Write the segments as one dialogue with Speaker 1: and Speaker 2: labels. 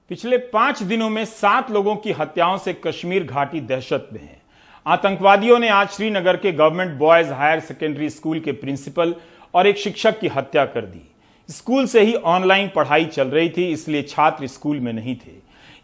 Speaker 1: पिछले 5 दिनों में 7 लोगों की हत्याओं से कश्मीर घाटी दहशत में है। आतंकवादियों ने आज श्रीनगर के government boys higher secondary school के प्रिंसिपल और एक शिक्षक की हत्या कर दी। स्कूल से ही ऑनलाइन पढ़ाई चल रही थी, इसलिए छात्र स्कूल में नहीं थे।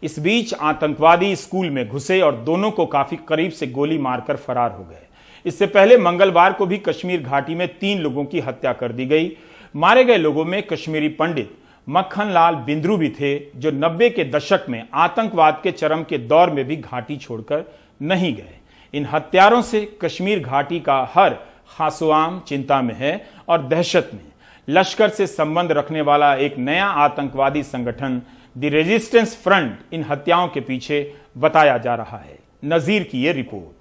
Speaker 1: इस बीच आतंकवादी स्कूल में घुसे और दोनों को काफी करीब से गोली मारकर फरार हो गए। इससे पहले मंगलवार को भी कश्मीर घाटी में 3 लोगों की हत्या कर दी गई। मारे गए लोगों में कश्मीरी पंडित मक्खन लाल बिंद्रू भी थे, जो 90 के दशक में आतंकवाद के चरम के दौर में भी घाटी छोड़कर नहीं गए। इन हत्यारों से कश्मीर घाटी का हर खासोआम चिंता में है और दहशत में। लश्कर से संबंध रखने वाला एक नया आतंकवादी संगठन द रेजिस्टेंस फ्रंट इन हत्याओं के पीछे बताया जा रहा है। नजीर की ये रिपोर्ट।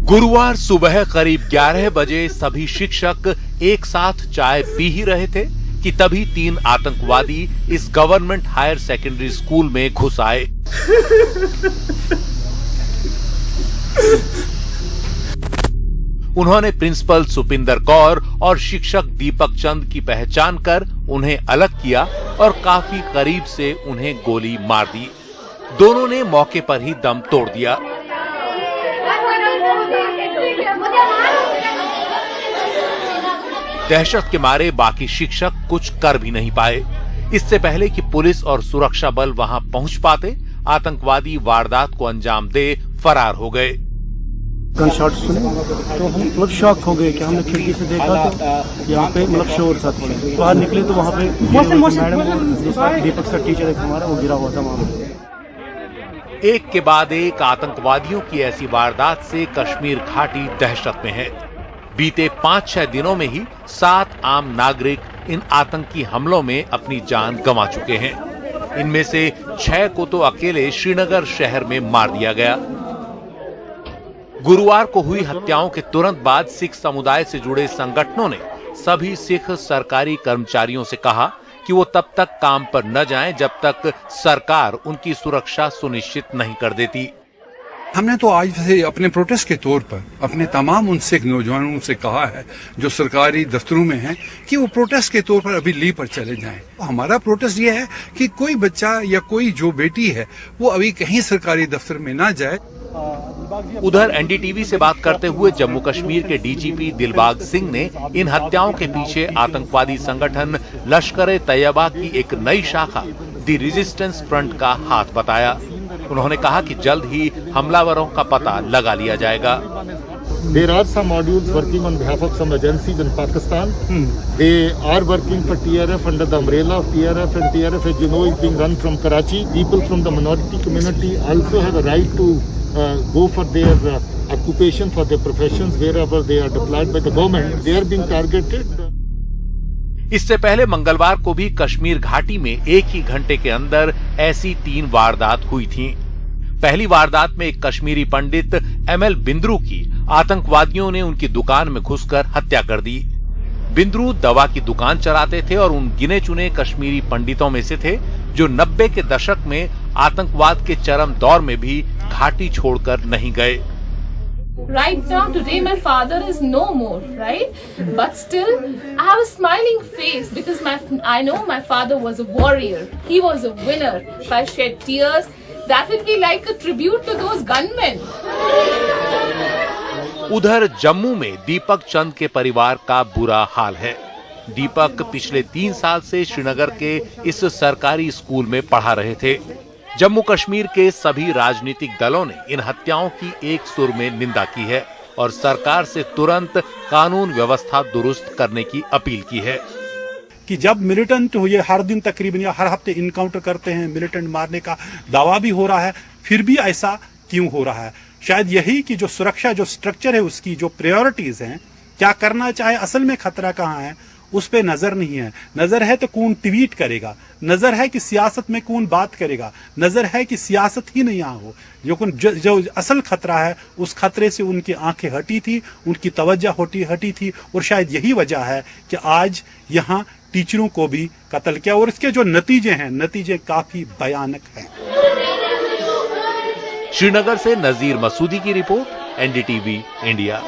Speaker 2: गुरुवार सुबह करीब 11 बजे सभी शिक्षक एक साथ चाय पी ही रहे थे कि तभी 3 आतंकवादी इस गवर्नमेंट हायर सेकेंडरी स्कूल में घुस आए। उन्होंने प्रिंसिपल सुपिंदर कौर और शिक्षक दीपक चंद की पहचान कर उन्हें अलग किया और काफी करीब से उन्हें गोली मार दी। दोनों ने मौके पर ही दम तोड़ दिया। दहशत के मारे बाकी शिक्षक कुछ कर भी नहीं पाए। इससे पहले कि पुलिस और सुरक्षा बल वहां पहुंच पाते, आतंकवादी वारदात को अंजाम दे फरार हो गए।
Speaker 3: गन शॉट सुने तो हम मतलब शॉक हो गए कि हमने खिड़की से देखा तो यहाँ पे मतलब शोर था। बाहर निकले तो वहाँ पे मैडम दीपक सर टीचर एक हमारा वो गिरा हुआ था वहाँ पे।
Speaker 2: एक के बाद एक आतंकवादियों की ऐसी वारदात से कश्मीर घाटी दहशत में है। बीते 5-6 दिनों में ही 7 आम नागरिक इन आतंकी हमलों में अपनी जान गंवा चुके हैं। इनमें से 6 को तो अकेले श्रीनगर शहर में मार दिया गया। गुरुवार को हुई हत्याओं के तुरंत बाद सिख समुदाय से जुड़े संगठनों ने सभी सिख सरकारी कर्मचारियों से कहा कि वो तब तक काम पर न जाएं जब तक सरकार उनकी सुरक्षा सुनिश्चित नहीं कर देती।
Speaker 4: हमने तो आज से अपने प्रोटेस्ट के तौर पर अपने तमाम उन सिख नौजवानों से कहा है जो सरकारी दफ्तरों में हैं कि वो प्रोटेस्ट के तौर पर अभी लीव पर चले जाएं। हमारा प्रोटेस्ट ये है कि कोई बच्चा या कोई जो बेटी है वो अभी कहीं सरकारी दफ्तर में ना जाए।
Speaker 2: उधर एनडीटीवी से बात करते हुए जम्मू कश्मीर के डीजीपी दिलबाग सिंह ने इन हत्याओं के पीछे आतंकवादी संगठन लश्कर-ए-तैयबा की एक नई शाखा द रेजिस्टेंस फ्रंट का हाथ बताया। उन्होंने कहा कि जल्द ही हमलावरों का पता लगा लिया जाएगा।
Speaker 5: There are some modules working on behalf of some agencies in Pakistan. They are working for TRF under the umbrella of TRF, and TRF, as you know, is being run from Karachi. People from the minority community also have a right to go for their occupation, for their professions, wherever they are deployed by the government. They are being targeted.
Speaker 2: इससे पहले मंगलवार को भी कश्मीर घाटी में एक ही घंटे के अंदर ऐसी 3 वारदात हुई थीं। पहली वारदात में एक कश्मीरी पंडित ML बिंद्रू की आतंकवादियों ने उनकी दुकान में घुसकर हत्या कर दी। बिंद्रू दवा की दुकान चलाते थे और उन गिने चुने कश्मीरी पंडितों में से थे जो 90 के दशक में आतंकवाद के चरम दौर में भी घाटी छोड़कर नहीं गए।
Speaker 6: Right now, today my father is no more, right? But still, I have a smiling face because I know my father was a warrior. He was a winner. If I shed tears, that would be like a tribute to those gunmen.
Speaker 2: उधर जम्मू में दीपक चंद के परिवार का बुरा हाल है। दीपक पिछले 3 साल से श्रीनगर के इस सरकारी स्कूल में पढ़ा रहे थे। जम्मू कश्मीर के सभी राजनीतिक दलों ने इन हत्याओं की एक सुर में निंदा की है और सरकार से तुरंत कानून व्यवस्था दुरुस्त करने की अपील की है
Speaker 3: कि जब मिलिटेंट ये हर दिन तकरीबन या हर हफ्ते इनकाउंटर करते हैं, मिलिटेंट मारने का दावा भी हो रहा है, फिर भी ऐसा क्यों हो रहा है? शायद यही कि जो सुरक्षा जो स्ट्रक्चर है उसकी जो प्रायोरिटीज हैं, क्या करना चाहे, असल में खतरा कहाँ है, उस पे नजर नहीं है। नजर है तो कौन ट्वीट करेगा, नजर है कि सियासत में कौन बात करेगा, नजर है कि सियासत ही नहीं यहाँ हो। जो असल खतरा है उस खतरे से उनकी आंखें हटी थी, उनकी तवज्जो हटी थी और शायद यही वजह है कि आज यहाँ टीचरों को भी कत्ल किया और इसके जो नतीजे हैं, नतीजे काफी भयानक हैं।
Speaker 2: श्रीनगर से नजीर मसूदी की रिपोर्ट, एनडीटीवी इंडिया।